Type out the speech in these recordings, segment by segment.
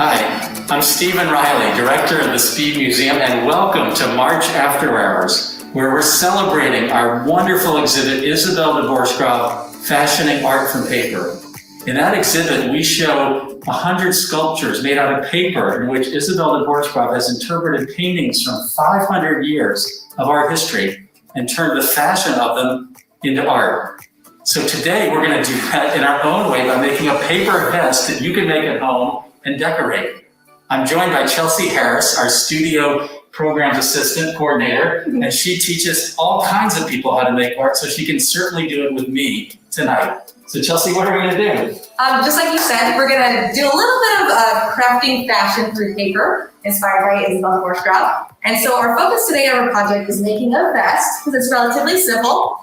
Hi, I'm Stephen Reily, Director of the Speed Museum, and welcome to March After Hours, where we're celebrating our wonderful exhibit, Isabelle De Borchgrave, Fashioning Art from Paper. In that exhibit, we show 100 sculptures made out of paper in which Isabelle De Boersgrav has interpreted paintings from 500 years of art history and turned the fashion of them into art. So today we're going to do that in our own way by making a paper vest that you can make at home and decorate. I'm joined by Chelsea Harris, our studio programs assistant coordinator, and she teaches all kinds of people how to make art, so she can certainly do it with me tonight. So Chelsea, what are we going to do? Just like you said, we're going to do a little bit of crafting fashion through paper, inspired by Isabelle De Boersgrav. And so our focus today on our project is making a vest, because it's relatively simple.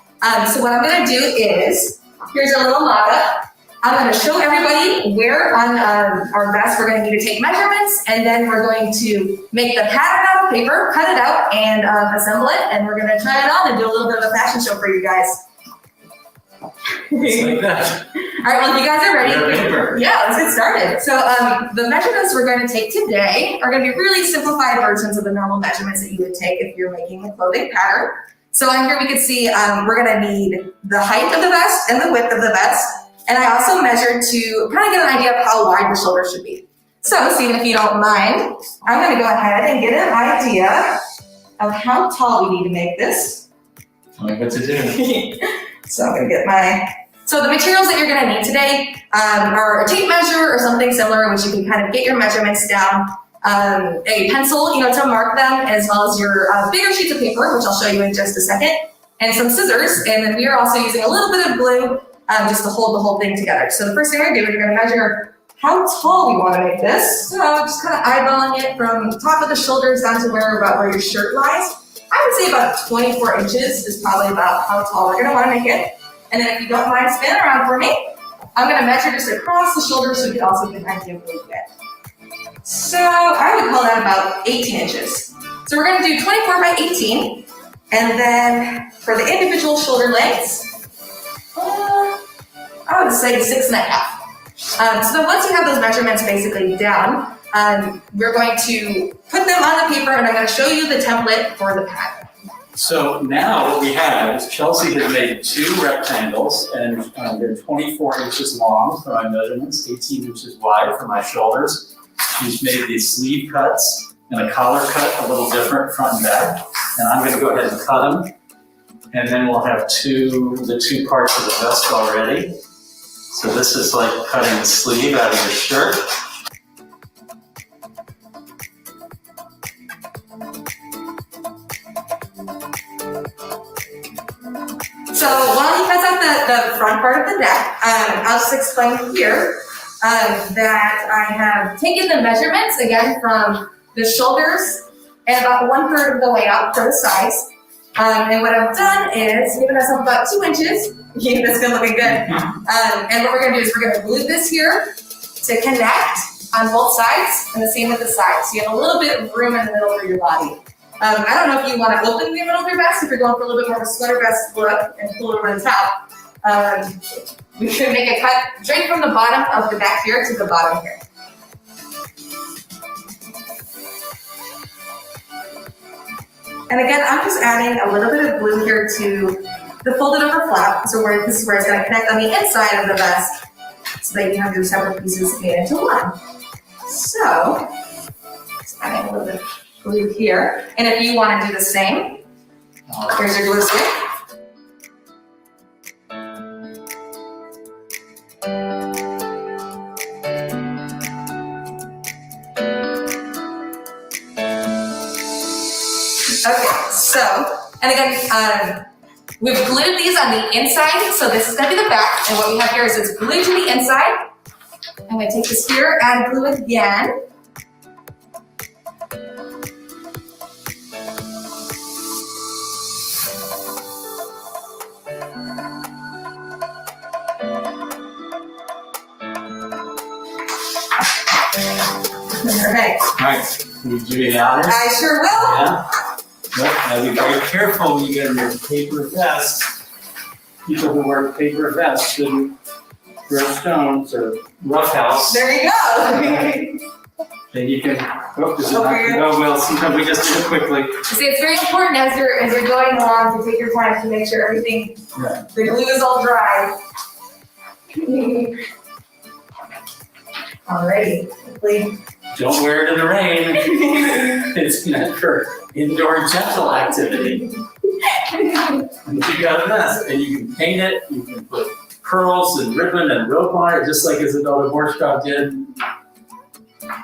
So what I'm going to do is, here's a little mock-up. I'm going to show everybody where on our vest we're going to need to take measurements, and then we're going to make the pattern out of paper, cut it out, and assemble it, and we're going to try it on and do a little bit of a fashion show for you guys. Just like that. All right, well, if you guys are ready, yeah, let's get started. So the measurements we're going to take today are going to be really simplified versions of the normal measurements that you would take if you're making a clothing pattern. So on here we can see we're going to need the height of the vest and the width of the vest. And I also measured to kind of get an idea of how wide the shoulders should be. So Stephen, if you don't mind, I'm going to go ahead and get an idea of how tall we need to make this. Tell me what to do. So I'm going to get so the materials that you're going to need today are a tape measure or something similar in which you can kind of get your measurements down, a pencil, to mark them, as well as your bigger sheets of paper, which I'll show you in just a second, and some scissors. And then we are also using a little bit of glue just to hold the whole thing together. So the first thing we're going to do is we're going to measure how tall we want to make this. So just kind of eyeballing it from the top of the shoulders down to about where your shirt lies. I would say about 24 inches is probably about how tall we're going to want to make it. And then if you don't mind spinning around for me, I'm going to measure just across the shoulders so you can also get an idea of what you get. So I would call that about 18 inches. So we're going to do 24 by 18. And then for the individual shoulder lengths, I would say 6.5. So then once you have those measurements basically down, we're going to put them on the paper, and I'm going to show you the template for the pattern. So now what we have is Chelsea has made 2 rectangles, and they're 24 inches long for my measurements, 18 inches wide for my shoulders. She's made these sleeve cuts and a collar cut a little different front and back, and I'm going to go ahead and cut them. And then we'll have the two parts of the vest already. So this is like cutting the sleeve out of your shirt. So while he cuts out the front part of the neck, I'll just explain here that I have taken the measurements again from the shoulders and about 1/3 of the way up for the sides. And what I've done is given myself about 2 inches. Yeah, that's good looking good. And what we're going to do is we're going to glue this here to connect on both sides, and the same with the sides. So you have a little bit of room in the middle for your body. I don't know if you want to open the middle of your vest, if you're going for a little bit more of a sweater vest look and pull it over the top. We could make a cut straight from the bottom of the back here to the bottom here. And again, I'm just adding a little bit of glue here to the folded over flap. So this is where it's going to connect on the inside of the vest so that you have your separate pieces made into one. So, just adding a little bit of glue here. And if you want to do the same, here's your glue stick. Okay, so, and again, we've glued these on the inside, so this is going to be the back, and what we have here is it's glued to the inside. I'm going to take this here and glue it again. All right, can you do me the honors? I sure will. Yeah. But now be very careful when you get in your paper vest. People who wear paper vests shouldn't throw stones or roughhouse. There you go. then you can, this is not, oh, well, sometimes we just do it quickly. See, it's very important as you're going along to take your time to make sure everything, the glue is all dry. Alrighty, hopefully. Don't wear it in the rain. It's meant for indoor gentle activity. And you got a mess, and you can paint it, you can put pearls and ribbon and rope on it, just like Isabelle De Boersgrav did,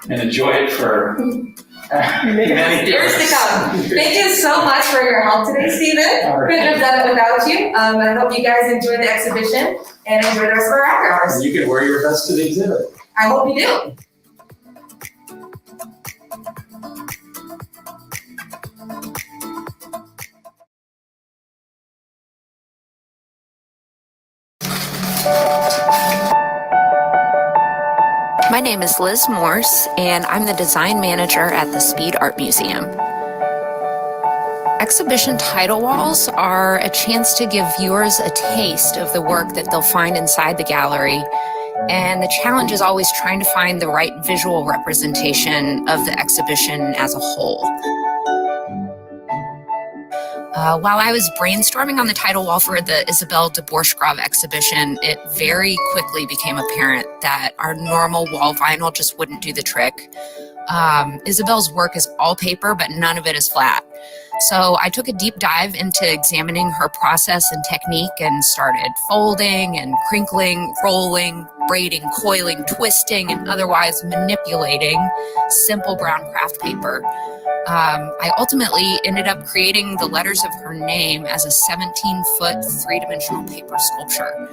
and enjoy it for many years to come. Thank you so much for your help today, Stephen. Couldn't have done it without you. I hope you guys enjoy the exhibition and enjoy the rest of our after hours. And you can wear your best to the exhibit. I hope you do. My name is Liz Morse, and I'm the design manager at the Speed Art Museum. Exhibition title walls are a chance to give viewers a taste of the work that they'll find inside the gallery, and the challenge is always trying to find the right visual representation of the exhibition as a whole. While I was brainstorming on the title wall for the Isabelle De Borchgrave exhibition, it very quickly became apparent that our normal wall vinyl just wouldn't do the trick. Isabelle's work is all paper, but none of it is flat. So I took a deep dive into examining her process and technique and started folding and crinkling, rolling, braiding, coiling, twisting, and otherwise manipulating simple brown craft paper. I ultimately ended up creating the letters of her name as a 17-foot three-dimensional paper sculpture.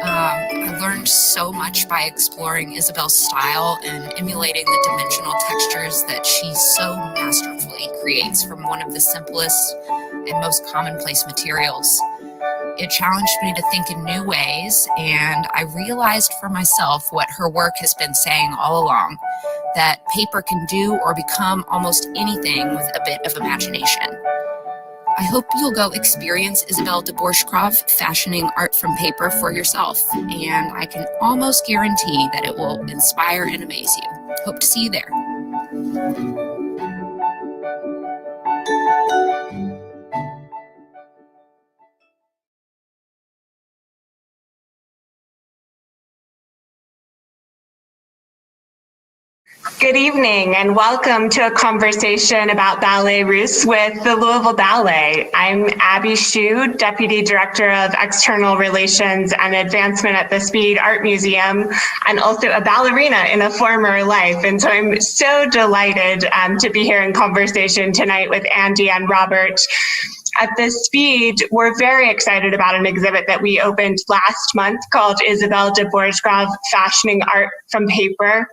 I learned so much by exploring Isabelle's style and emulating the dimensional textures that she so masterfully creates from one of the simplest and most commonplace materials. It challenged me to think in new ways, and I realized for myself what her work has been saying all along, that paper can do or become almost anything with a bit of imagination. I hope you'll go experience Isabelle De Boersgrav fashioning art from paper for yourself, and I can almost guarantee that it will inspire and amaze you. Hope to see you there. Good evening and welcome to a conversation about Ballets Russes with the Louisville Ballet. I'm Abby Shue, Deputy Director of External Relations and Advancement at the Speed Art Museum, and also a ballerina in a former life. And so I'm so delighted to be here in conversation tonight with Andy and Robert. At the Speed, we're very excited about an exhibit that we opened last month called Isabelle De Boersgrav Fashioning Art from Paper.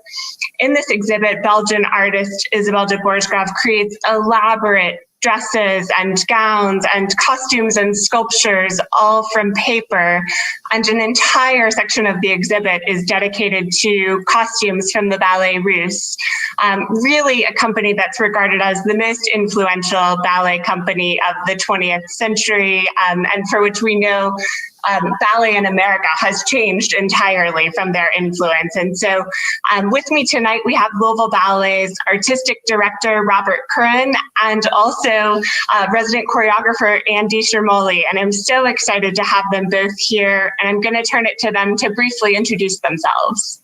In this exhibit, Belgian artist Isabelle De Boersgrav creates elaborate dresses and gowns and costumes and sculptures, all from paper. And an entire section of the exhibit is dedicated to costumes from the Ballets Russes. Really a company that's regarded as the most influential ballet company of the 20th century, and for which we know ballet in America has changed entirely from their influence. And so with me tonight, we have Louisville Ballet's artistic director, Robert Curran, and also resident choreographer, Andy Schermoly. And I'm so excited to have them both here. And I'm going to turn it to them to briefly introduce themselves.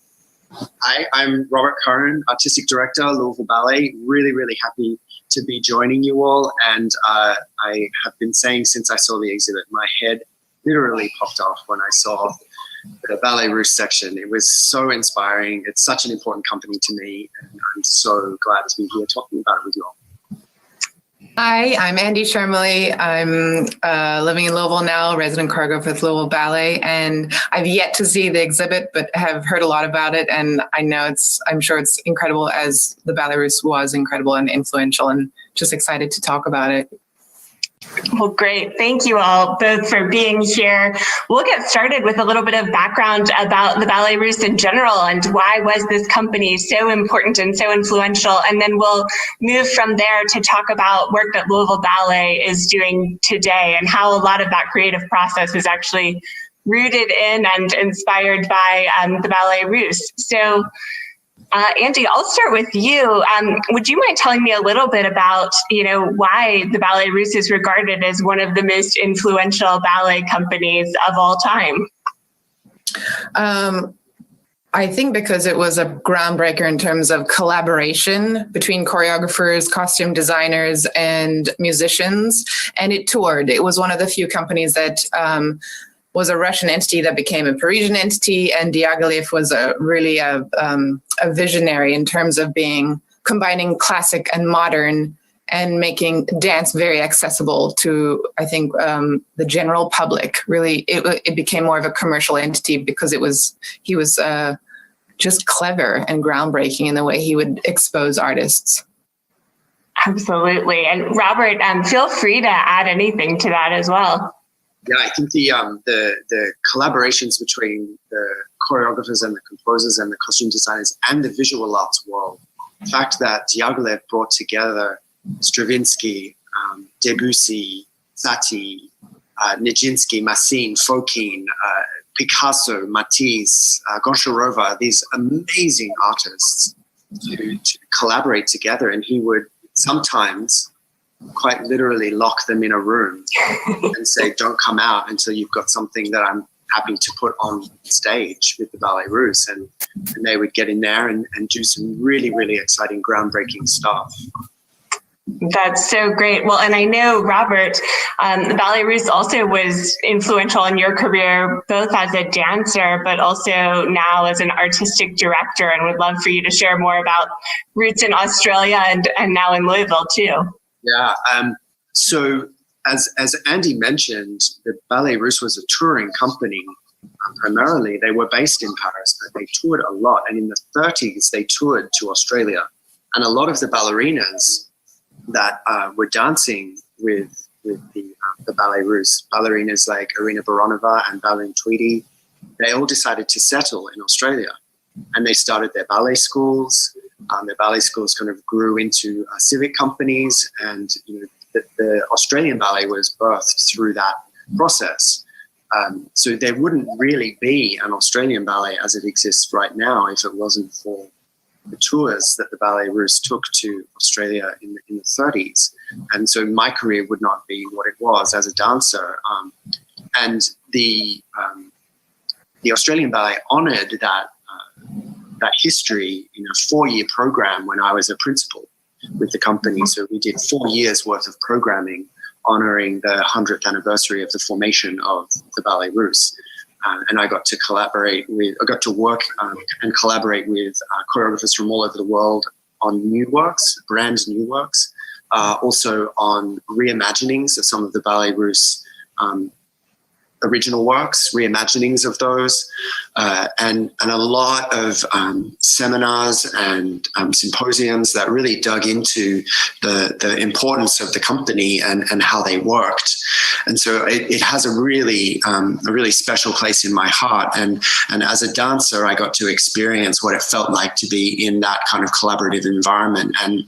Hi, I'm Robert Curran, artistic director, Louisville Ballet. Really happy to be joining you all. And I have been saying since I saw the exhibit, my head literally popped off when I saw the Ballets Russes section. It was so inspiring. It's such an important company to me, and I'm so glad to be here talking about it with you all. Hi, I'm Andy Schermoly. I'm living in Louisville now, resident choreographer with Louisville Ballet, and I've yet to see the exhibit, but have heard a lot about it, and I'm sure it's incredible, as the Ballets Russes was incredible and influential, and just excited to talk about it. Well, great. Thank you all both for being here. We'll get started with a little bit of background about the Ballets Russes in general and why was this company so important and so influential. And then we'll move from there to talk about work that Louisville Ballet is doing today and how a lot of that creative process is actually rooted in and inspired by the Ballet Russe. So, Andy, I'll start with you. Would you mind telling me a little bit about, why the Ballet Russe is regarded as one of the most influential ballet companies of all time? I think because it was a groundbreaker in terms of collaboration between choreographers, costume designers, and musicians, and it toured. It was one of the few companies that was a Russian entity that became a Parisian entity, and D.I.Y was really a visionary in terms of combining classic and modern and making dance very accessible to, I think, the general public. Really, it became more of a commercial entity because he was just clever and groundbreaking in the way he would expose artists. Absolutely. And Robert, feel free to add anything to that as well. Yeah, I think the collaborations between the choreographers and the composers and the costume designers and the visual arts world, the fact that D.I.Y brought together Stravinsky, Debussy, Satie, Nijinsky, Massin, Fokine, Picasso, Matisse, Goncharova, these amazing artists to collaborate together. And he would sometimes quite literally lock them in a room and say, don't come out until you've got something that I'm happy to put on stage with the Ballet Russes. And they would get in there and do some really, really exciting, groundbreaking stuff. That's so great. Well, and I know, Robert, the Ballet Russes also was influential in your career, both as a dancer, but also now as an artistic director, and would love for you to share more about roots in Australia and now in Louisville too. Yeah. So as Andy mentioned, the Ballet Russes was a touring company. Primarily, they were based in Paris, but they toured a lot. And in the 30s, they toured to Australia. And a lot of the ballerinas that were dancing with the Ballet Russes, ballerinas like Irina Baronova and Ballerina Tweedy, they all decided to settle in Australia. And they started their ballet schools. Their ballet schools kind of grew into civic companies, and the Australian ballet was birthed through that process. So there wouldn't really be an Australian ballet as it exists right now if it wasn't for the tours that the Ballet Russes took to Australia in the 30s. And so my career would not be what it was as a dancer. And the Australian Ballet honored that history in a 4-year program when I was a principal with the company. So we did 4 years worth of programming honoring the 100th anniversary of the formation of the Ballet Russes. And I got to work and collaborate with choreographers from all over the world on new works, brand new works, also on reimaginings of some of the Ballet Russes original works, reimaginings of those, and a lot of seminars and symposiums that really dug into the importance of the company and how they worked. And so it has a really special place in my heart. And as a dancer, I got to experience what it felt like to be in that kind of collaborative environment. And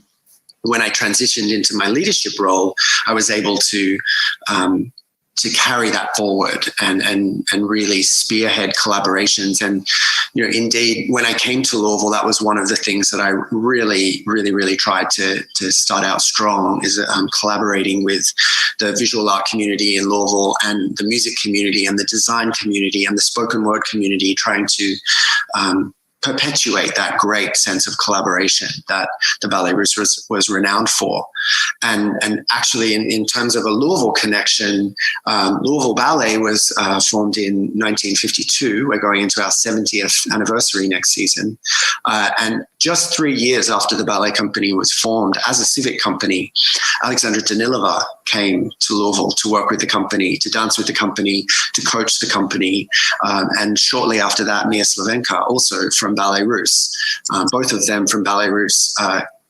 when I transitioned into my leadership role, I was able to carry that forward and really spearhead collaborations. And, indeed, when I came to Louisville, that was one of the things that I really, really, really tried to start out strong, is collaborating with the visual art community in Louisville and the music community and the design community and the spoken word community, trying to perpetuate that great sense of collaboration that the Ballet Russes was renowned for. And actually, in terms of a Louisville connection, Louisville Ballet was formed in 1952. We're going into our 70th anniversary next season. And just 3 years after the ballet company was formed as a civic company, Alexandra Danilova came to Louisville to work with the company, to dance with the company, to coach the company. And shortly after that, Mia Slavenka, also from Ballet Russes, both of them from Ballet Russes,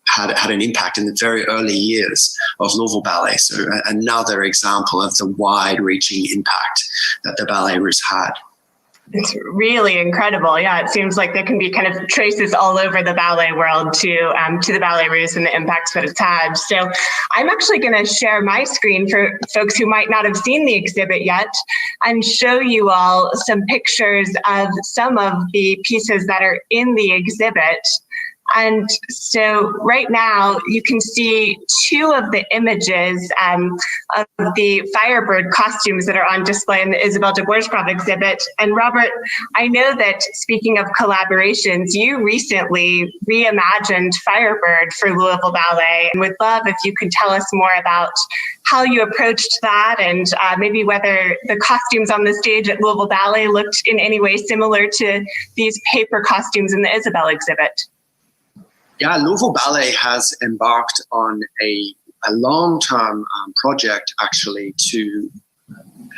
had an impact in the very early years of Louisville Ballet. So another example of the wide-reaching impact that the Ballet Russes had. It's really incredible. Yeah, it seems like there can be kind of traces all over the ballet world to the Ballet Russes and the impacts that it's had. So I'm actually going to share my screen for folks who might not have seen the exhibit yet and show you all some pictures of some of the pieces that are in the exhibit. And so right now you can see two of the images of the Firebird costumes that are on display in the Isabelle De Boersgrav exhibit. And Robert, I know that speaking of collaborations, you recently reimagined Firebird for Louisville Ballet, and would love if you could tell us more about how you approached that and maybe whether the costumes on the stage at Louisville Ballet looked in any way similar to these paper costumes in the Isabelle exhibit. Yeah, Louisville Ballet has embarked on a long-term project actually to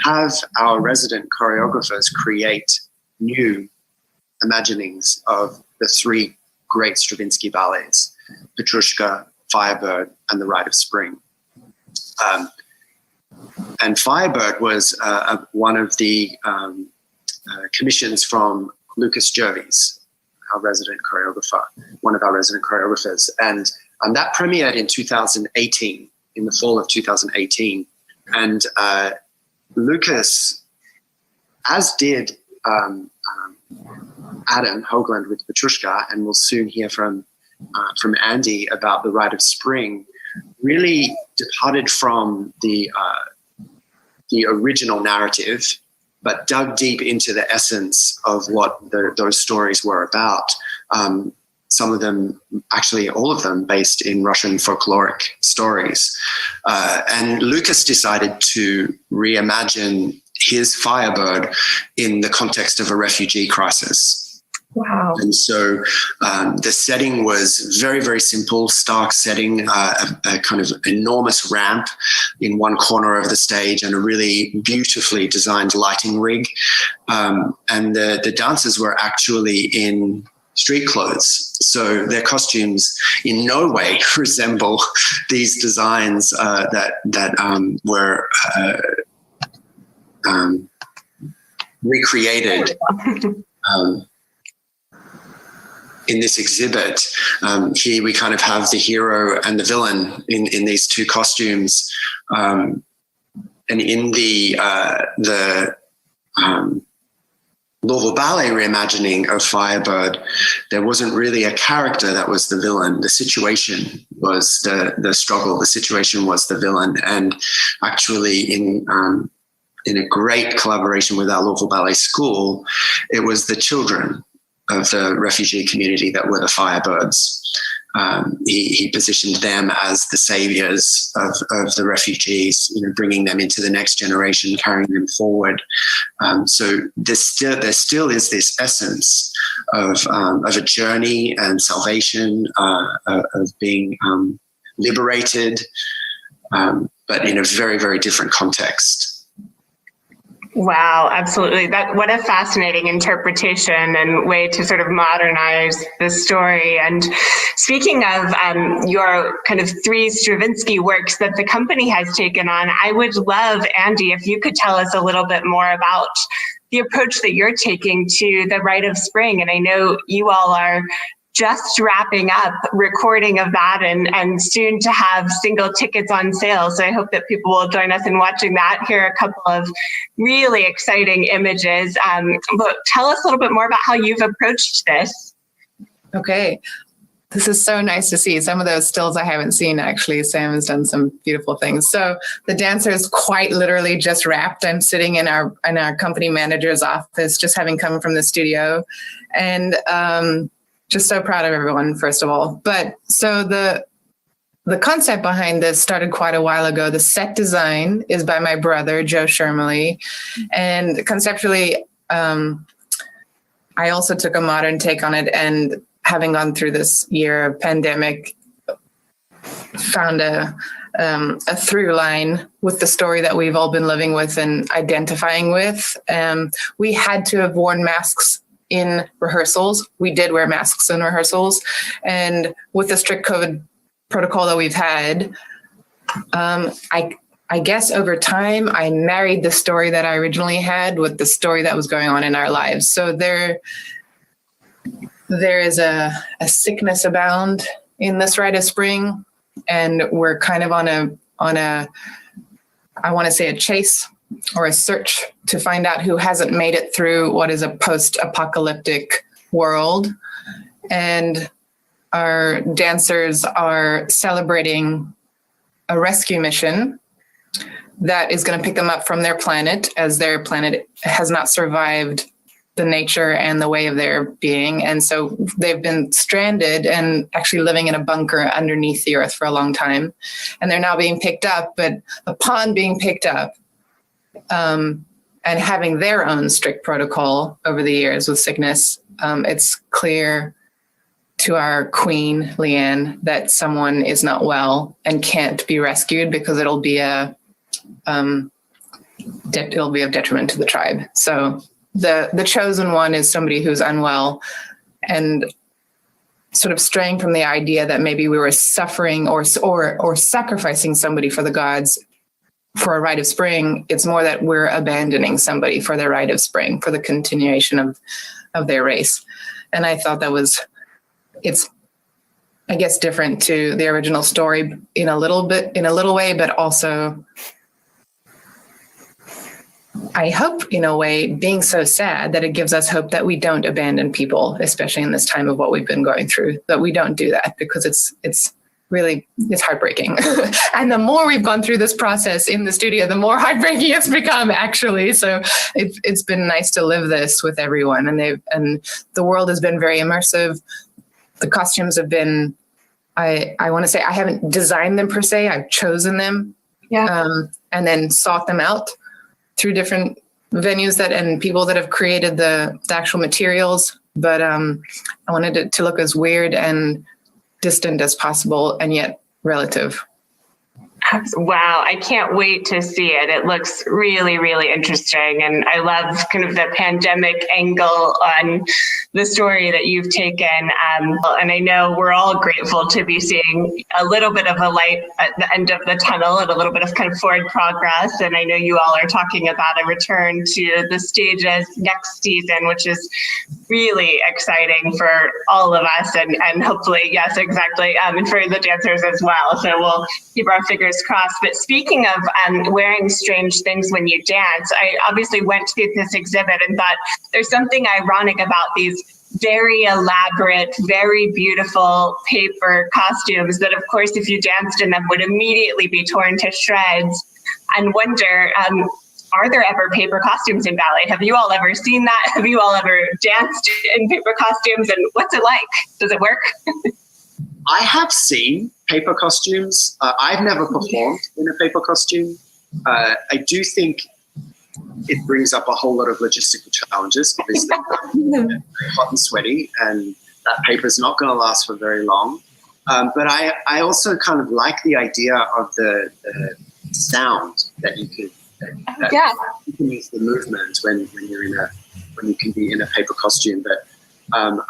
have our resident choreographers create new imaginings of the three great Stravinsky ballets, Petrushka, Firebird, and the Rite of Spring. And Firebird was one of the commissions from Lucas Jervis, our resident choreographer, one of our resident choreographers. And that premiered in 2018, in the fall of 2018. And Lucas, as did Adam Hoagland with Petrushka, and we'll soon hear from Andy about the Rite of Spring, really departed from the original narrative, but dug deep into the essence of what those stories were about. Some of them, actually all of them, based in Russian folkloric stories. And Lucas decided to reimagine his Firebird in the context of a refugee crisis. Wow. And so the setting was very, very simple, stark setting, a kind of enormous ramp in one corner of the stage and a really beautifully designed lighting rig. And the dancers were actually in street clothes. So their costumes in no way resemble these designs that were recreated in this exhibit. Here we kind of have the hero and the villain in these two costumes. And in the Louisville Ballet reimagining of Firebird, there wasn't really a character that was the villain. The situation was the struggle. The situation was the villain. And actually in a great collaboration with our Louisville Ballet School, it was the children of the refugee community that were the Firebirds. He positioned them as the saviors of the refugees, bringing them into the next generation, carrying them forward. So there still is this essence of a journey and salvation, of being liberated, but in a very, very different context. Wow, absolutely. What a fascinating interpretation and way to sort of modernize the story. And speaking of your kind of three Stravinsky works that the company has taken on, I would love, Andy, if you could tell us a little bit more about the approach that you're taking to the Rite of Spring. And I know you all are just wrapping up recording of that and soon to have single tickets on sale. So I hope that people will join us in watching that. Here are a couple of really exciting images. But tell us a little bit more about how you've approached this. Okay. This is so nice to see. Some of those stills I haven't seen, actually. Sam has done some beautiful things. So the dancer is quite literally just wrapped. I'm sitting in our company manager's office, just having come from the studio. And just so proud of everyone, first of all. But so the concept behind this started quite a while ago. The set design is by my brother, Joe Schermoly. And conceptually, I also took a modern take on it, and having gone through this year of pandemic, found a through line with the story that we've all been living with and identifying with. We had to have worn masks in rehearsals. We did wear masks in rehearsals. And with the strict COVID protocol that we've had, I I guess over time, I married the story that I originally had with the story that was going on in our lives. So there is a sickness abound in this Rite of Spring, and we're kind of on a I want to say a chase or a search to find out who hasn't made it through what is a post-apocalyptic world. And our dancers are celebrating a rescue mission that is going to pick them up from their planet, as their planet has not survived the nature and the way of their being. And so they've been stranded and actually living in a bunker underneath the earth for a long time. And they're now being picked up, but upon being picked up, and having their own strict protocol over the years with sickness, it's clear to our queen, Leanne, that someone is not well and can't be rescued because it'll be of detriment to the tribe. So the chosen one is somebody who's unwell, and sort of straying from the idea that maybe we were suffering or sacrificing somebody for the gods for a Rite of Spring. It's more that we're abandoning somebody for their Rite of Spring, for the continuation of their race. And I thought it's, I guess, different to the original story in a little way, but also, I hope, in a way, being so sad that it gives us hope that we don't abandon people, especially in this time of what we've been going through, that we don't do that, because it's really, it's heartbreaking. And the more we've gone through this process in the studio, the more heartbreaking it's become, actually. So it's been nice to live this with everyone. And the world has been very immersive. The costumes have been, I want to say, I haven't designed them per se. I've chosen them, and then sought them out through different venues and people that have created the actual materials. But I wanted it to look as weird and distant as possible, and yet relative. Wow, I can't wait to see it. It looks really, really interesting. And I love kind of the pandemic angle on the story that you've taken. And I know we're all grateful to be seeing a little bit of a light at the end of the tunnel and a little bit of kind of forward progress. And I know you all are talking about a return to the stages next season, which is really exciting for all of us, and hopefully, yes, exactly, and for the dancers as well. So we'll keep our fingers crossed. But speaking of wearing strange things when you dance, I obviously went to this exhibit and thought there's something ironic about these very elaborate, very beautiful paper costumes that, of course, if you danced in them, would immediately be torn to shreds. And wonder, are there ever paper costumes in ballet? Have you all ever seen that? Have you all ever danced in paper costumes? And what's it like? Does it work? I have seen paper costumes. I've never performed in a paper costume. I do think it brings up a whole lot of logistical challenges. Obviously, very hot and sweaty, and that paper is not going to last for very long. But I also kind of like the idea of the sound that you could. You can use the movement when you can be in a paper costume. But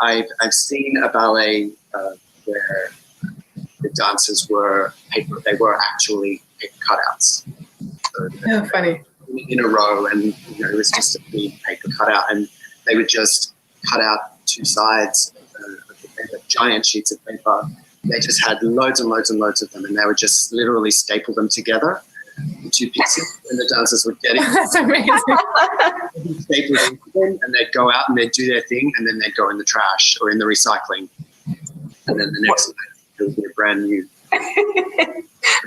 I've seen a ballet where the dancers were paper. They were actually paper cutouts. So Funny. In a row, and it was just a big paper cutout, and they would just cut out two sides of the paper, giant sheets of paper. They just had loads and loads and loads of them, and they would just literally staple them together in two pieces, and the dancers would get it. That's amazing. Staple them, and they'd go out and they'd do their thing, and then they'd go in the trash or in the recycling, and then the next night it would be a brand new.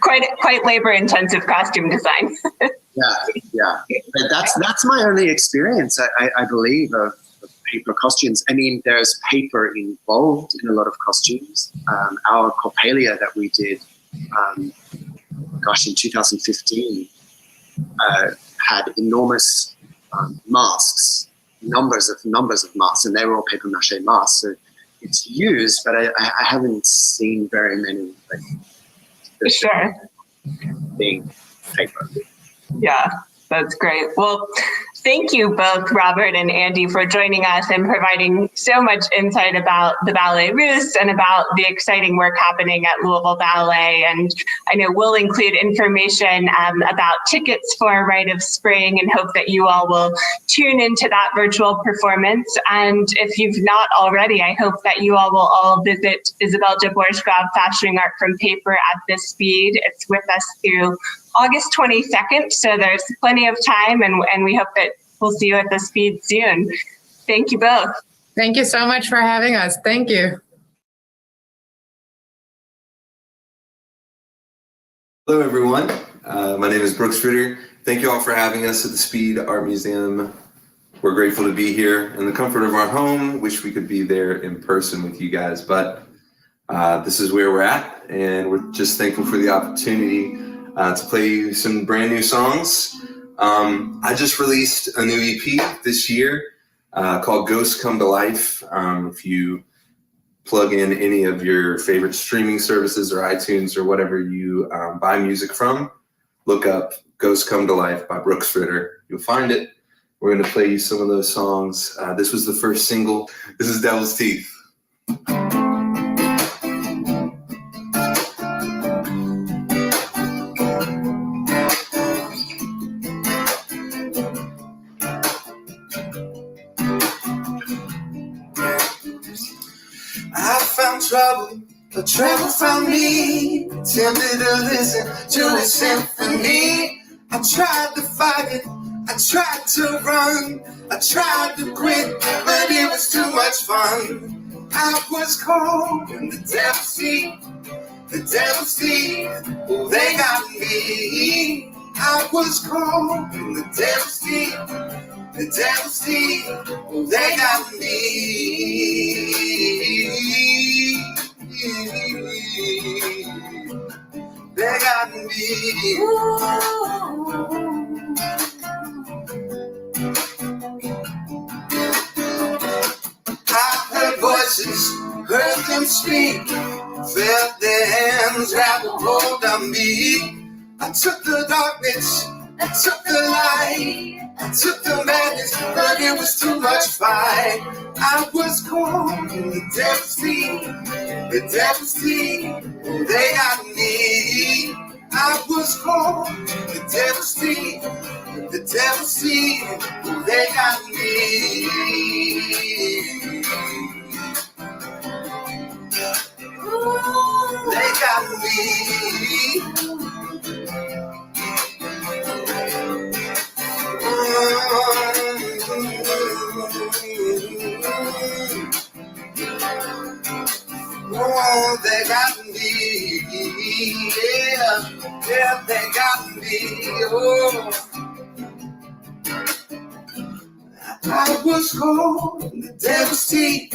Quite labor-intensive costume design. Yeah. But that's my only experience, I believe, of paper costumes. I mean, there's paper involved in a lot of costumes. Our Coppelia that we did, in 2015, had enormous masks, numbers of masks, and they were all paper mache masks. So it's used, but I haven't seen very many. Sure. Being paper. Yeah, that's great. Well, Thank you both, Robert and Andy, for joining us and providing so much insight about the Ballets Russes and about the exciting work happening at Louisville Ballet. And I know we'll include information about tickets for Rite of Spring and hope that you all will tune into that virtual performance. And if you've not already, I hope that you all will all visit Isabelle De Boersgrav Fashioning Art from Paper at this speed. It's with us through August 22nd, so there's plenty of time, and we hope that we'll see you at the speed soon. Thank you both. Thank you so much for having us. Thank you. Hello, everyone. My name is Brooks Ritter. Thank you all for having us at the Speed Art Museum. We're grateful to be here in the comfort of our home. Wish we could be there in person with you guys, but this is where we're at, and we're just thankful for the opportunity to play you some brand new songs. I just released a new EP this year called Ghosts Come to Life. If you plug in any of your favorite streaming services or iTunes or whatever you buy music from, look up Ghosts Come to Life by Brooks Ritter. You'll find it. We're going to play you some of those songs. This was the first single. This is Devil's Teeth. Trouble, but trouble found me. Tempted to listen to his symphony. I tried to fight it, I tried to run, I tried to quit, but it was too much fun. I was caught in the devil's teeth, the devil's teeth. Oh, they got me. I was caught in the devil's teeth, the devil's teeth. Oh, they got me. They got me. I heard voices, heard them speak, felt their hands wrap a hold on me. I took the darkness, I took the light, I took the madness, but it was too much fight. I was caught in the devil's teeth, the devil's teeth. Oh, they got me. I was caught in the devil's teeth, the devil's teeth. Oh, they got me. They got me. Oh, they got me. Yeah, yeah, they got me. Oh, I was caught in the devil's teeth,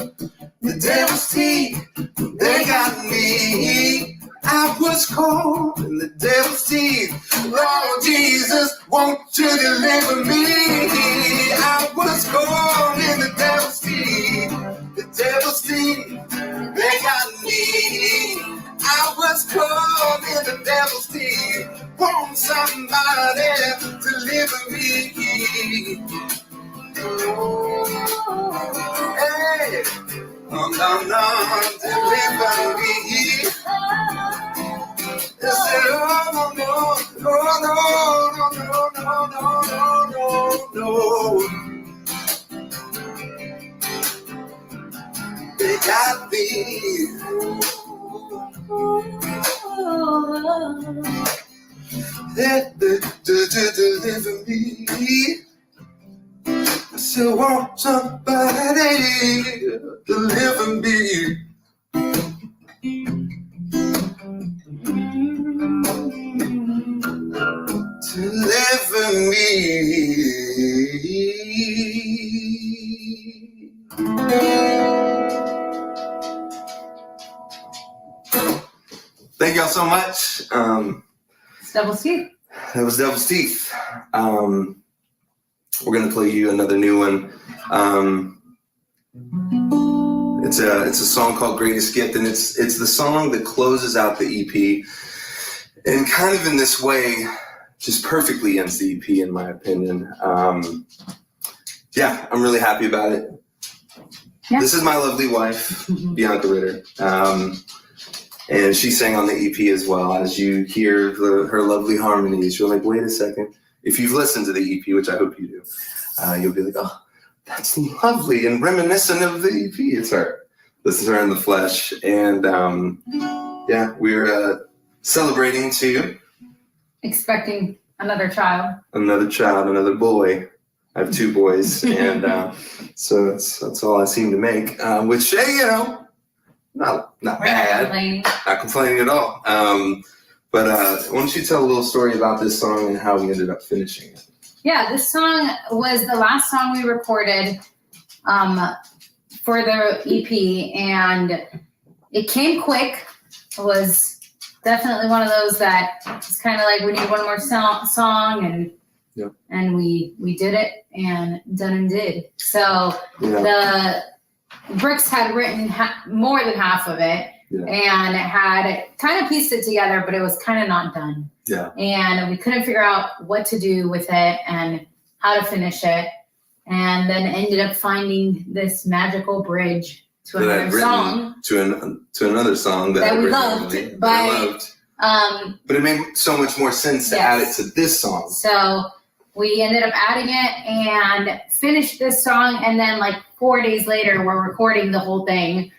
the devil's teeth. They got me. I was caught in the devil's teeth. Lord Jesus, won't you deliver me? I was caught in the devil's teeth, the devil's teeth. They got me. I was caught in the devil's teeth. Won't somebody deliver me? Oh, hey, no, deliver me. I said, oh, no. They got me. Deliver me. I said, won't somebody deliver me? Deliver me. Thank y'all so much. It's Devil's Teeth. That was Devil's Teeth. We're gonna play you another new one. It's a song called Greatest Gift, and it's the song that closes out the EP, and kind of in this way, just perfectly ends the EP in my opinion. Yeah, I'm really happy about it. Yeah. This is my lovely wife, Bianca Ritter. And she sang on the EP as well. As you hear her lovely harmonies, you're like, wait a second. If you've listened to the EP, which I hope you do, you'll be like, oh, that's lovely and reminiscent of the EP. It's her. This is her in the flesh. And yeah, we're celebrating too. Expecting another child. Another boy. I have 2 boys, and so that's all I seem to make. Which, you know, not bad, not complaining at all. But why don't you tell a little story about this song and how we ended up finishing it? Yeah, this song was the last song we recorded for the EP, and it came quick. It was definitely one of those that it's kind of like we need one more song, and yep. And we did it, and done and did. So the Brooks had written more than half of it, and had kind of pieced it together, but it was kind of not done. Yeah. And we couldn't figure out what to do with it and how to finish it, and then ended up finding this magical bridge to another song. To another song that we loved, but it made so much more sense to add it to this song. So we ended up adding it and finished this song, and then like 4 days later, we're recording the whole thing.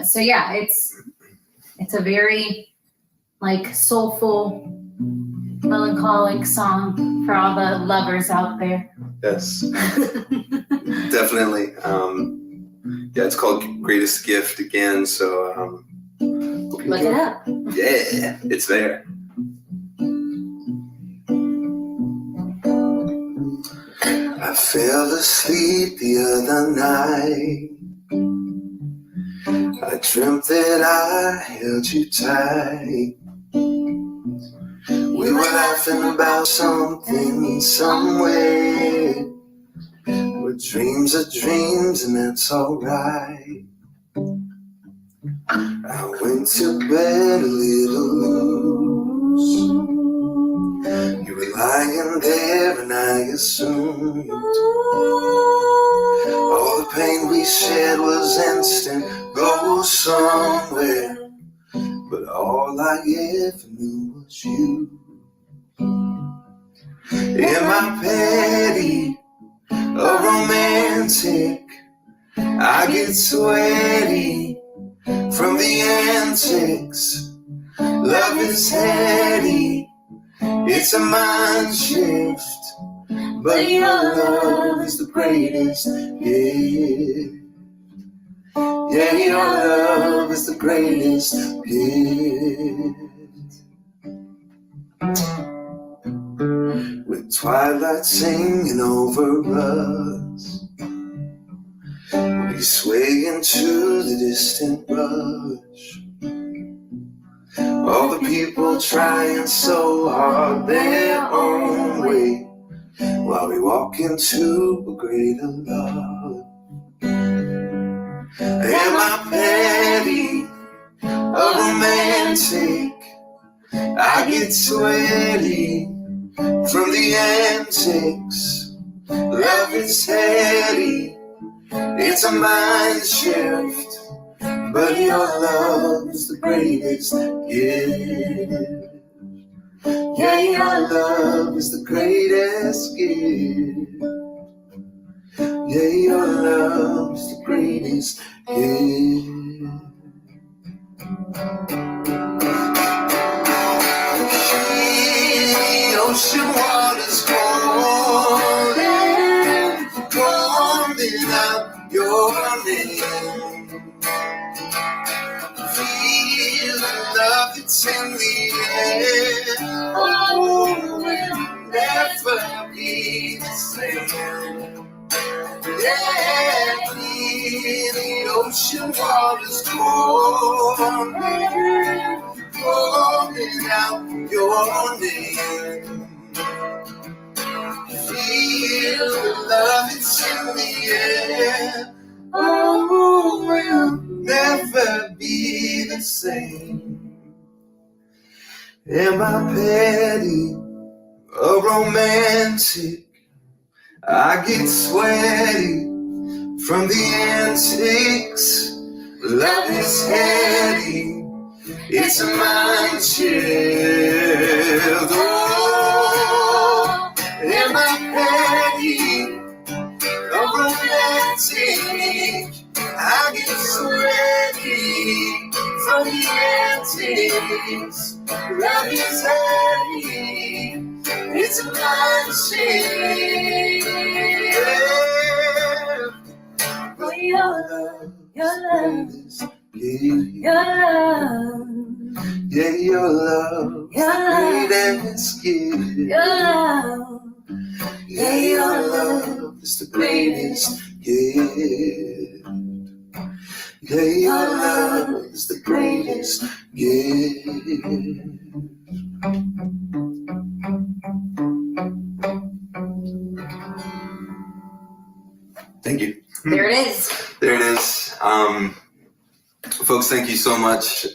So yeah, it's a very like soulful, melancholic song for all the lovers out there. Yes, definitely. Yeah, it's called Greatest Gift again. So look it up. Yeah, it's there. I fell asleep the other night. I dreamt that I held you tight. We were laughing about something somewhere, but dreams are dreams and that's alright. I went to bed a little loose. You were lying there and I assumed all the pain we shared was instant, go somewhere. But all I ever knew was you. Am I petty or romantic? I get sweaty from the antics. Love is heady, it's a mind shift. But your love is the greatest gift. Yeah, your love is the greatest gift. With twilight singing over us, we sway into the distant rush. All the people trying so hard their own way, while we walk into a greater love. Am I petty or romantic? I get sweaty from the antics. Love is heady, it's a mind shift. But your love is the greatest gift. Yeah, your love is the greatest gift. Yeah, your love is the greatest gift. The ocean water's calling out your name. Feel the love that's in the air. Oh, we'll never be the same. Yeah, the ocean water's calling out your name. Feel the love that's in the air. Oh, we'll never be the same. Am I petty or romantic? I get sweaty from the antics. Love is heady, it's a mind shift. Oh, am I petty or romantic? I get sweaty from the antics. Love is heady, it's a mind shift. Oh, your love. Your love, your love, yeah, your love, greatest gift. Your love, yeah, your love is the greatest gift. Yeah, your love is the greatest gift. Thank you. There it is. There it is. Folks, thank you so much.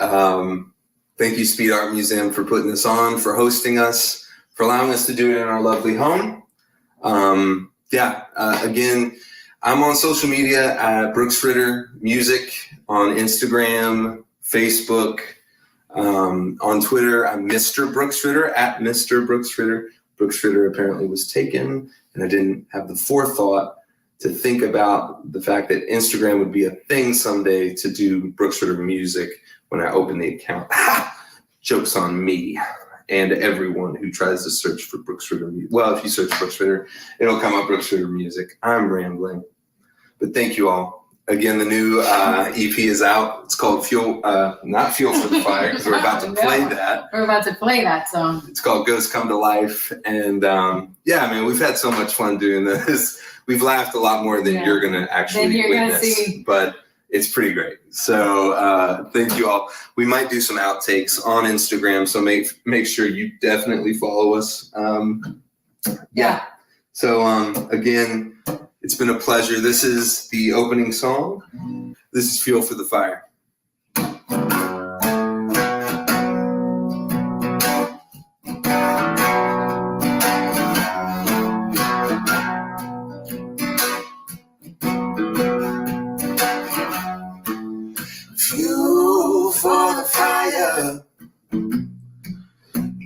Thank you, Speed Art Museum, for putting this on, for hosting us, for allowing us to do it in our lovely home. Again, I'm on social media at Brooks Ritter Music, on Instagram, Facebook, on Twitter. I'm Mr. Brooks Ritter, at Mr. Brooks Ritter. Brooks Ritter apparently was taken, and I didn't have the forethought to think about the fact that Instagram would be a thing someday to do Brooks Ritter Music when I open the account. Joke's on me and everyone who tries to search for Brooks Ritter Music. Well, if you search Brooks Ritter, it'll come up Brooks Ritter Music. I'm rambling. But thank you all. Again, the new EP is out. It's called not Fuel for the Fire, because we're about to play that. We're about to play that song. It's called Ghosts Come to Life. And we've had so much fun doing this. We've laughed a lot more than you're going to actually witness, but it's pretty great. So thank you all. We might do some outtakes on Instagram, so make sure you definitely follow us. So again, it's been a pleasure. This is the opening song. This is Fuel for the Fire.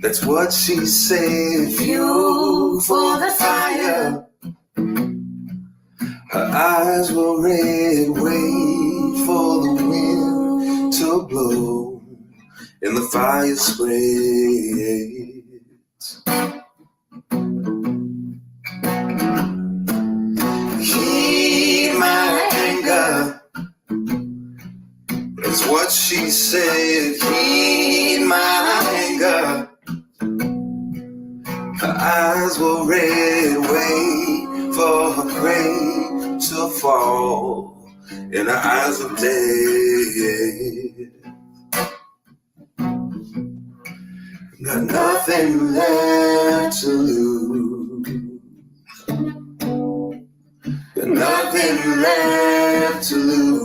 That's what she said. Fuel for the fire. Her eyes were red. Wait for the wind to blow, and the fire spreads. Heed my anger. That's what she said. Heed my anger. Her eyes were red, wait for her prey to fall, and her eyes were dead. Got nothing left to lose. Got nothing left to lose.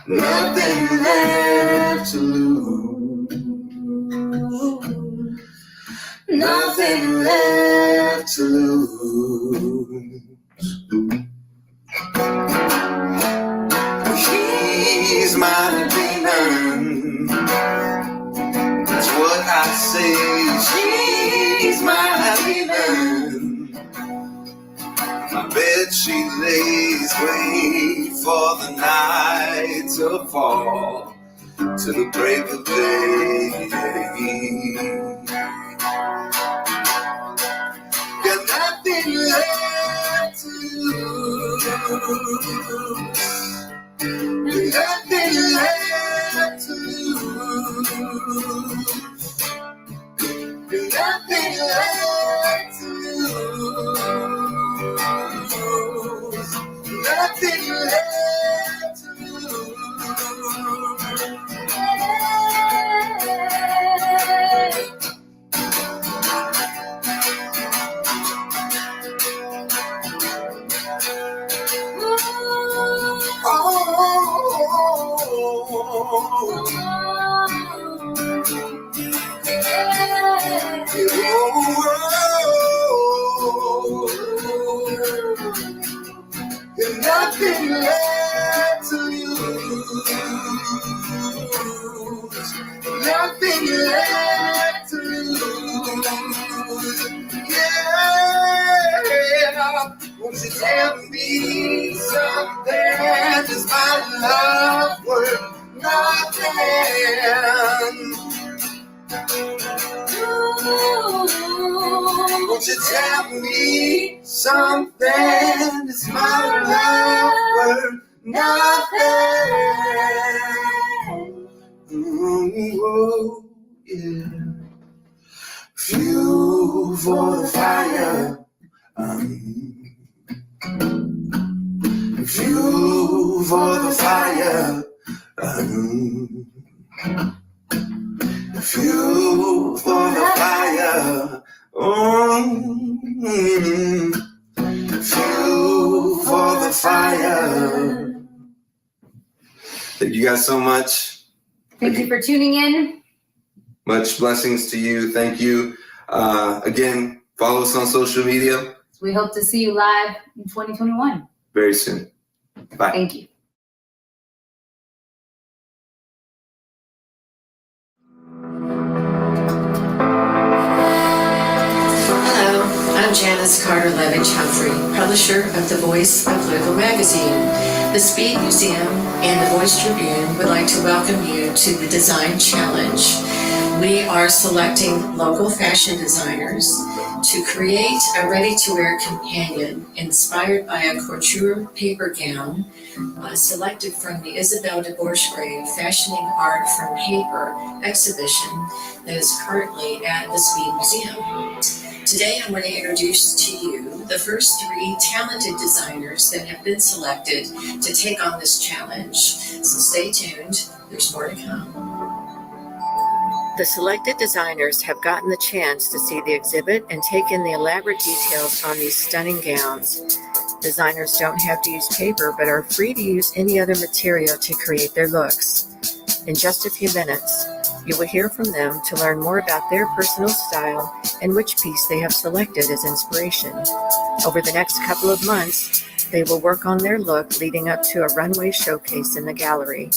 Nothing left to lose. Nothing left to lose. He's my demon. That's what I say. She's my demon. My bed she lays, wait for the night to fall, to the break of day. Got nothing left to lose. Nothing left to lose. Nothing left to lose. Nothing left to lose. Won't you tell me something? Is my love worth nothing? Won't you tell me something? Is my love worth nothing? Ooh, yeah. Fuel for the fire. Fuel for the fire. Fuel for the fire. Fuel for the fire. Thank you guys so much. Thank you for tuning in. Much blessings to you. Thank you. Again, follow us on social media. We hope to see you live in 2021. Very soon. Bye. Thank you. Hello, I'm Janice Carter-Levitch-Humphrey, publisher of The Voice of Louisville Magazine. The Speed Museum and the Voice Tribune would like to welcome you to the Design Challenge. We are selecting local fashion designers to create a ready-to-wear companion inspired by a couture paper gown selected from the Isabelle De Borchgrave Fashioning Art from Paper exhibition that is currently at the Speed Museum. Today I'm going to introduce to you the first 3 talented designers that have been selected to take on this challenge. So stay tuned, there's more to come. The selected designers have gotten the chance to see the exhibit and take in the elaborate details on these stunning gowns. Designers don't have to use paper, but are free to use any other material to create their looks. In just a few minutes, you will hear from them to learn more about their personal style and which piece they have selected as inspiration. Over the next couple of months, they will work on their look leading up to a runway showcase in the gallery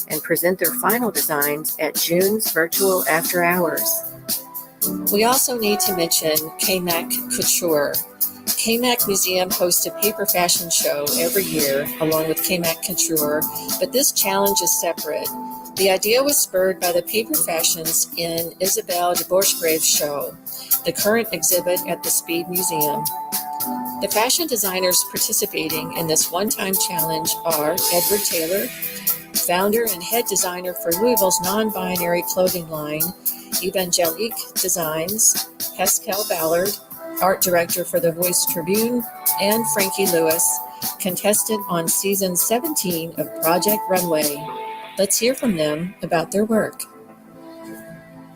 and present their final designs at June's virtual after hours. We also need to mention KMAC Couture. KMAC Museum hosts a paper fashion show every year along with KMAC Couture, but this challenge is separate. The idea was spurred by the paper fashions in Isabelle De Boersgrave's show, the current exhibit at the Speed Museum. The fashion designers participating in this one-time challenge are Edward Taylor, founder and head designer for Louisville's non-binary clothing line, Evangelique Designs, Pascal Ballard, art director for the Voice Tribune, and Frankie Lewis, contestant on season 17 of Project Runway. Let's hear from them about their work.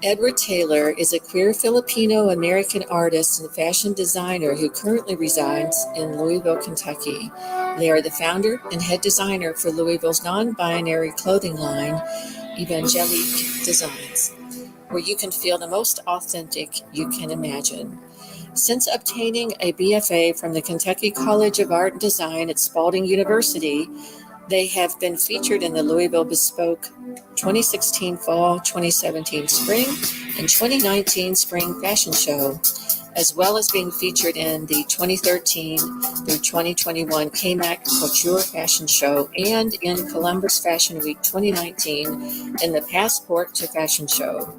Edward Taylor is a queer Filipino-American artist and fashion designer who currently resides in Louisville, Kentucky. They are the founder and head designer for Louisville's non-binary clothing line, Evangelique Designs, where you can feel the most authentic you can imagine. Since obtaining a BFA from the Kentucky College of Art and Design at Spalding University, they have been featured in the Louisville Bespoke 2016 Fall, 2017 Spring, and 2019 Spring Fashion Show, as well as being featured in the 2013 through 2021 KMAC Couture Fashion Show and in Columbus Fashion Week 2019 in the Passport to Fashion Show.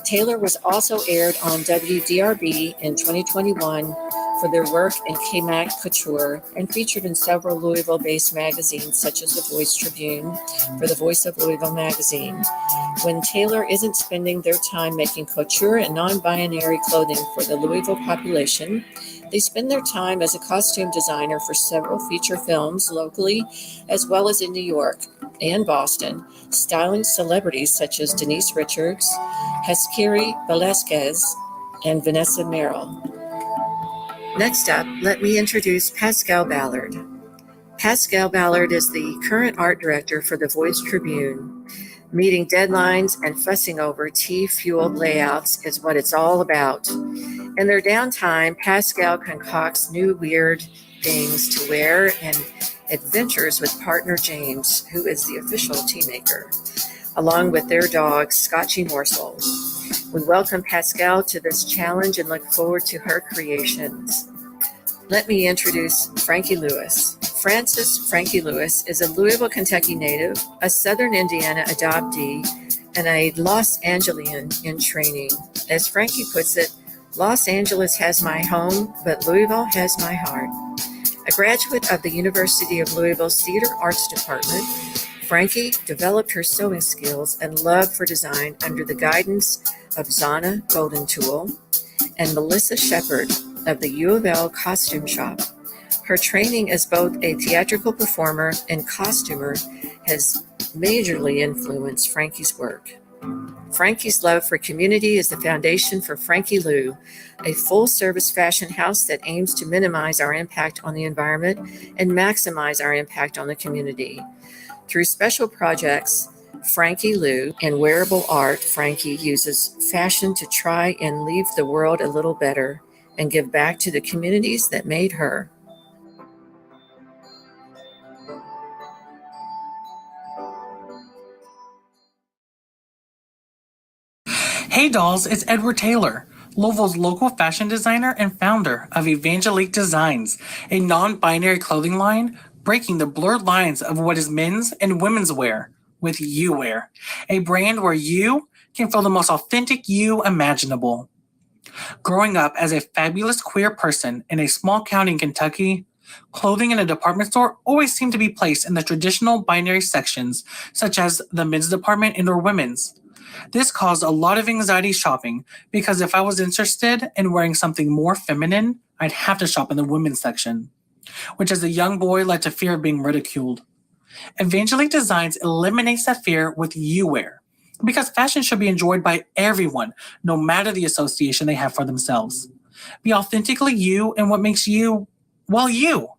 Taylor was also aired on WDRB in 2021 for their work in KMAC Couture and featured in several Louisville-based magazines such as the Voice Tribune for the Voice of Louisville magazine. When Taylor isn't spending their time making couture and non-binary clothing for the Louisville population, they spend their time as a costume designer for several feature films locally as well as in New York and Boston, styling celebrities such as Denise Richards, Heskiri Velasquez, and Vanessa Merrill. Next up, let me introduce Pascal Ballard. Pascal Ballard is the current art director for the Voice Tribune. Meeting deadlines and fussing over tea-fueled layouts is what it's all about. In their downtime, Pascal concocts new weird things to wear and adventures with partner James, who is the official tea maker, along with their dog, Scotchy Morsel. We welcome Pascal to this challenge and look forward to her creations. Let me introduce Frankie Lewis. Frances Frankie Lewis is a Louisville, Kentucky native, a Southern Indiana adoptee, and a Los Angelian in training. As Frankie puts it, Los Angeles has my home, but Louisville has my heart. A graduate of the University of Louisville's Theater Arts Department, Frankie developed her sewing skills and love for design under the guidance of Zana Goldentool and Melissa Shepard of the U of L Costume Shop. Her training as both a theatrical performer and costumer has majorly influenced Frankie's work. Frankie's love for community is the foundation for Frankie Lou, a full-service fashion house that aims to minimize our impact on the environment and maximize our impact on the community. Through special projects, Frankie Lou, and wearable art, Frankie uses fashion to try and leave the world a little better and give back to the communities that made her. Hey dolls, it's Edward Taylor, Louisville's local fashion designer and founder of Evangelique Designs, a non-binary clothing line breaking the blurred lines of what is men's and women's wear with you wear, a brand where you can feel the most authentic you imaginable. Growing up as a fabulous queer person in a small county in Kentucky, clothing in a department store always seemed to be placed in the traditional binary sections, such as the men's department and or women's. This caused a lot of anxiety shopping because if I was interested in wearing something more feminine, I'd have to shop in the women's section, which as a young boy led to fear of being ridiculed. Evangelique Designs eliminates that fear with you wear, because fashion should be enjoyed by everyone, no matter the association they have for themselves. Be authentically you and what makes you, well, you.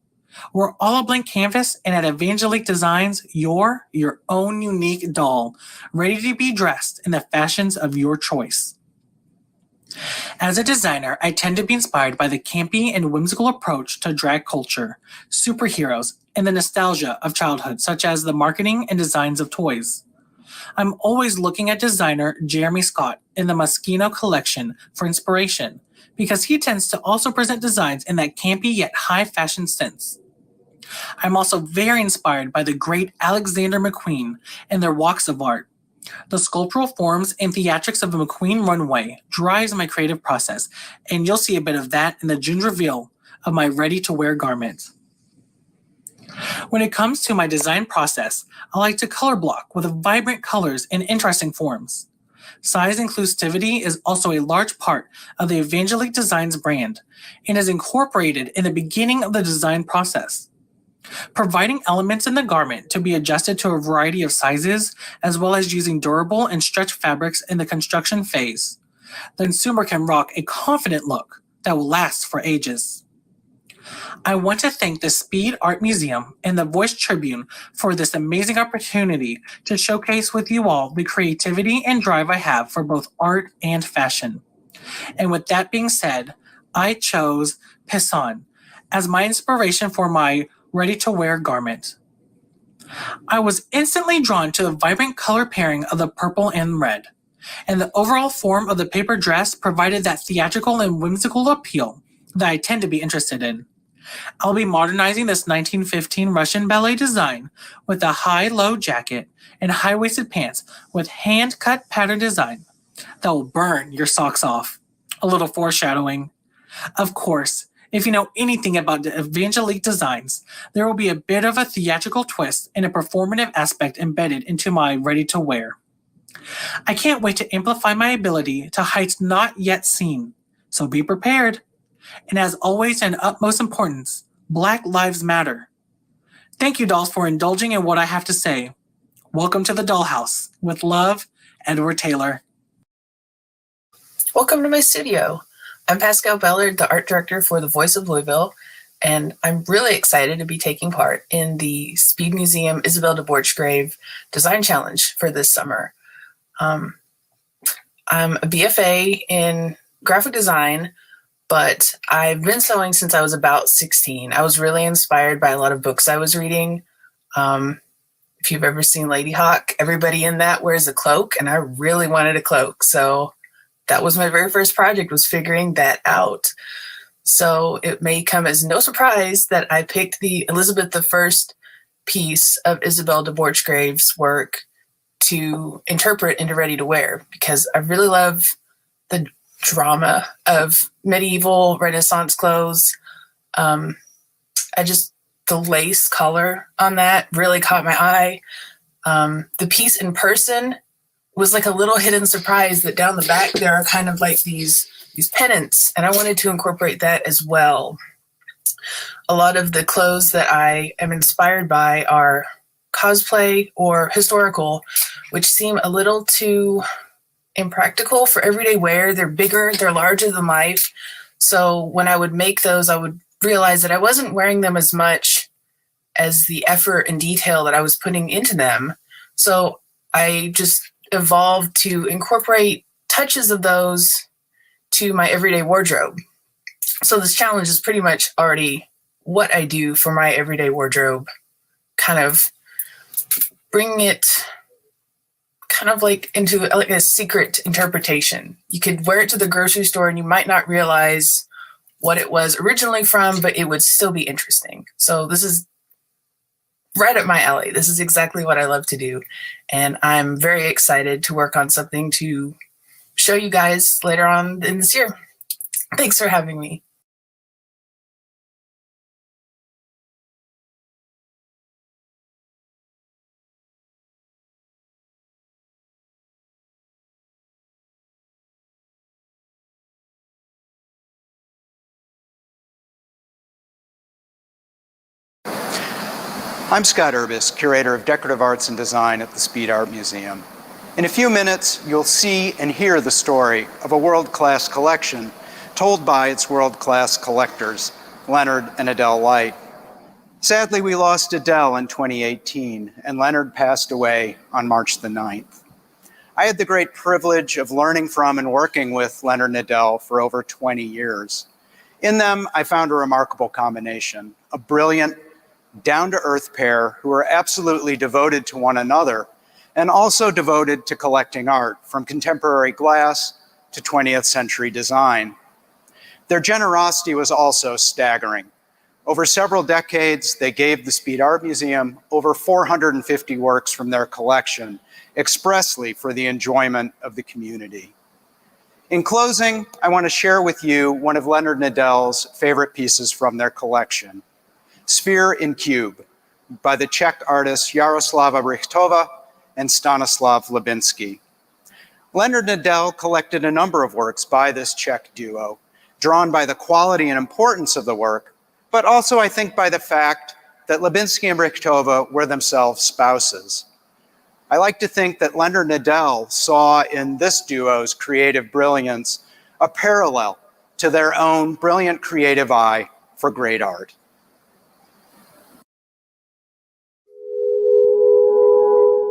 We're all a blank canvas, and at Evangelique Designs, you're your own unique doll, ready to be dressed in the fashions of your choice. As a designer, I tend to be inspired by the campy and whimsical approach to drag culture, superheroes, and the nostalgia of childhood, such as the marketing and designs of toys. I'm always looking at designer Jeremy Scott in the Moschino collection for inspiration, because he tends to also present designs in that campy yet high fashion sense. I'm also very inspired by the great Alexander McQueen and their walks of art. The sculptural forms and theatrics of a McQueen runway drives my creative process, and you'll see a bit of that in the June reveal of my ready-to-wear garment. When it comes to my design process, I like to color block with vibrant colors and interesting forms. Size inclusivity is also a large part of the Evangelique Designs brand and is incorporated in the beginning of the design process. Providing elements in the garment to be adjusted to a variety of sizes, as well as using durable and stretch fabrics in the construction phase, the consumer can rock a confident look that will last for ages. I want to thank the Speed Art Museum and the Voice Tribune for this amazing opportunity to showcase with you all the creativity and drive I have for both art and fashion. And with that being said, I chose Pisson as my inspiration for my ready-to-wear garment. I was instantly drawn to the vibrant color pairing of the purple and red, and the overall form of the paper dress provided that theatrical and whimsical appeal that I tend to be interested in. I'll be modernizing this 1915 Russian ballet design with a high-low jacket and high-waisted pants with hand-cut pattern design that will burn your socks off. A little foreshadowing. Of course, if you know anything about the Evangelique Designs, there will be a bit of a theatrical twist and a performative aspect embedded into my ready-to-wear. I can't wait to amplify my ability to heights not yet seen, so be prepared. And as always and utmost importance, Black Lives Matter. Thank you, dolls, for indulging in what I have to say. Welcome to the Dollhouse. With love, Edward Taylor. Welcome to my studio. I'm Pascal Bellard, the art director for The Voice of Louisville, and I'm really excited to be taking part in the Speed Museum Isabelle De Borchgrave Design Challenge for this summer. I'm a BFA in graphic design, but I've been sewing since I was about 16. I was really inspired by a lot of books I was reading. If you've ever seen Lady Hawk, everybody in that wears a cloak, and I really wanted a cloak. So that was my very first project, was figuring that out. So it may come as no surprise that I picked the Elizabeth I piece of Isabelle De Borchgrave's work to interpret into Ready to Wear, because I really love the drama of medieval Renaissance clothes. The lace color on that really caught my eye. The piece in person was like a little hidden surprise that down the back there are kind of like these pennants, and I wanted to incorporate that as well. A lot of the clothes that I am inspired by are cosplay or historical, which seem a little too impractical for everyday wear. They're bigger, they're larger than life. So when I would make those, I would realize that I wasn't wearing them as much as the effort and detail that I was putting into them. So I just evolved to incorporate touches of those to my everyday wardrobe. So this challenge is pretty much already what I do for my everyday wardrobe, kind of bringing it kind of like into like a secret interpretation. You could wear it to the grocery store and you might not realize what it was originally from, but it would still be interesting. So this is right up my alley. This is exactly what I love to do. And I'm very excited to work on something to show you guys later on in this year. Thanks for having me. I'm Scott Urbis, Curator of Decorative Arts and Design at the Speed Art Museum. In a few minutes, you'll see and hear the story of a world-class collection told by its world-class collectors, Leonard and Adele Light. Sadly, we lost Adele in 2018, and Leonard passed away on March the 9th. I had the great privilege of learning from and working with Leonard and Adele for over 20 years. In them, I found a remarkable combination, a brilliant, down-to-earth pair who are absolutely devoted to one another and also devoted to collecting art, from contemporary glass to 20th century design. Their generosity was also staggering. Over several decades, they gave the Speed Art Museum over 450 works from their collection, expressly for the enjoyment of the community. In closing, I want to share with you one of Leonard and Adele's favorite pieces from their collection, Sphere in Cube, by the Czech artists Jaroslava Brichtova and Stanislav Lebinsky. Leonard and Adele collected a number of works by this Czech duo, drawn by the quality and importance of the work, but also I think by the fact that Lebinsky and Brichtova were themselves spouses. I like to think that Leonard and Adele saw in this duo's creative brilliance a parallel to their own brilliant creative eye for great art.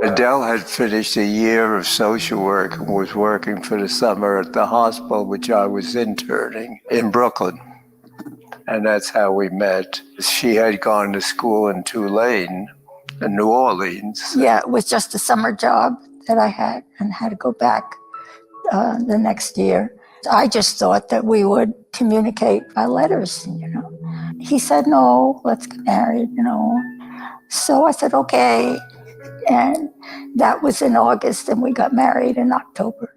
Adele had finished a year of social work and was working for the summer at the hospital, which I was interning in Brooklyn. And that's how we met. She had gone to school in Tulane, in New Orleans. Yeah, it was just a summer job that I had and had to go back the next year. I just thought that we would communicate by letters, you know. He said, no, let's get married, you know. So I said, okay. And that was in August, and we got married in October.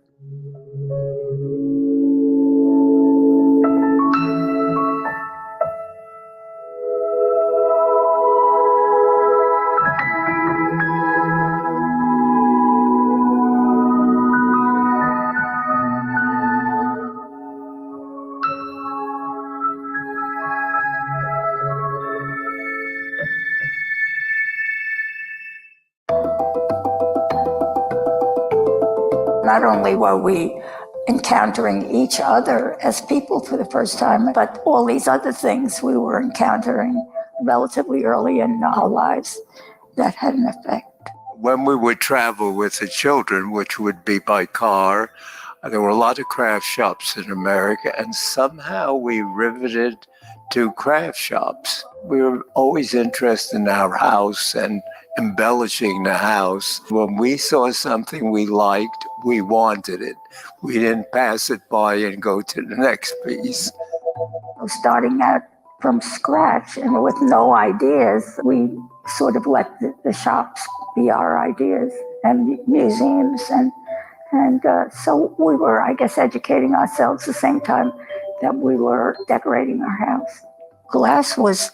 Not only were we encountering each other as people for the first time, but all these other things we were encountering relatively early in our lives that had an effect. When we would travel with the children, which would be by car, there were a lot of craft shops in America, and somehow we riveted to craft shops. We were always interested in our house and embellishing the house. When we saw something we liked, we wanted it. We didn't pass it by and go to the next piece. Starting out from scratch and with no ideas, we sort of let the shops be our ideas and museums. And so we were, I guess, educating ourselves at the same time that we were decorating our house. Glass was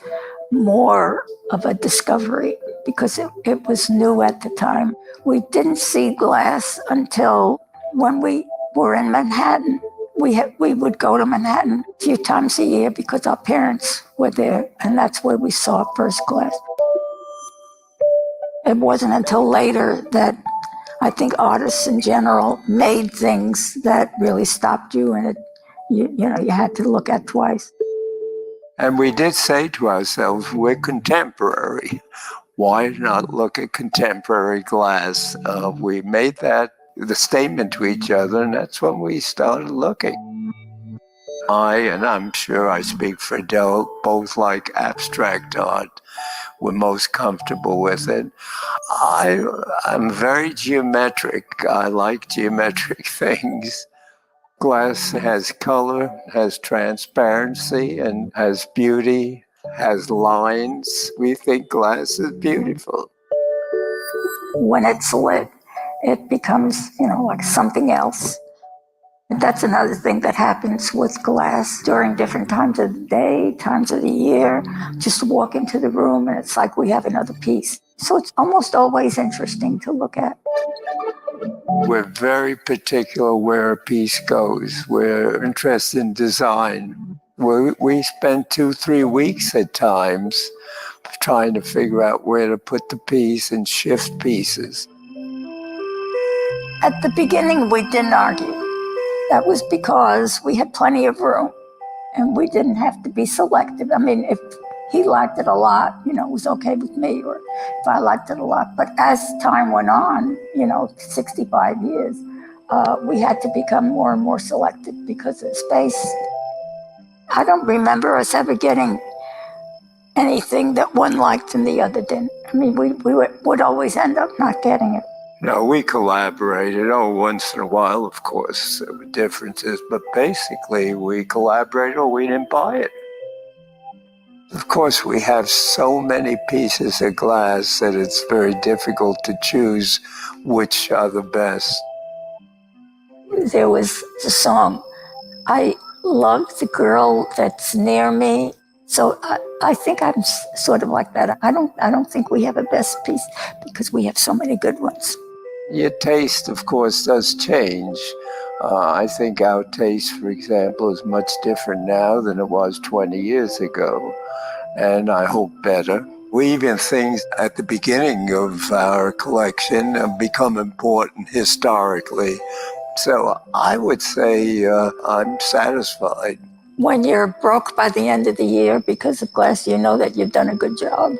more of a discovery because it was new at the time. We didn't see glass until when we were in Manhattan. We would go to Manhattan a few times a year because our parents were there, and that's where we saw first glass. It wasn't until later that I think artists in general made things that really stopped you, and you had to look at twice. And we did say to ourselves, we're contemporary. Why not look at contemporary glass? We made that the statement to each other, and that's when we started looking. And I'm sure I speak for Adele, both like abstract art. We're most comfortable with it. I'm very geometric. I like geometric things. Glass has color, has transparency, and has beauty, has lines. We think glass is beautiful. When it's lit, it becomes, like something else. That's another thing that happens with glass during different times of the day, times of the year. Just walk into the room and it's like we have another piece. So it's almost always interesting to look at. We're very particular where a piece goes. We're interested in design. We spend 2-3 weeks at times trying to figure out where to put the piece and shift pieces. At the beginning, we didn't argue. That was because we had plenty of room and we didn't have to be selective. I mean, if he liked it a lot, it was okay with me, or if I liked it a lot. But as time went on, 65 years, we had to become more and more selective because of space. I don't remember us ever getting anything that one liked and the other didn't. I mean, we would always end up not getting it. No, we collaborated. Once in a while, of course, there were differences, but basically we collaborated or we didn't buy it. Of course, we have so many pieces of glass that it's very difficult to choose which are the best. There was a song, I love the girl that's near me. So I think I'm sort of like that. I don't think we have a best piece because we have so many good ones. Your taste, of course, does change. I think our taste, for example, is much different now than it was 20 years ago, and I hope better. Even things at the beginning of our collection have become important historically. So I would say I'm satisfied. When you're broke by the end of the year because of glass, you know that you've done a good job.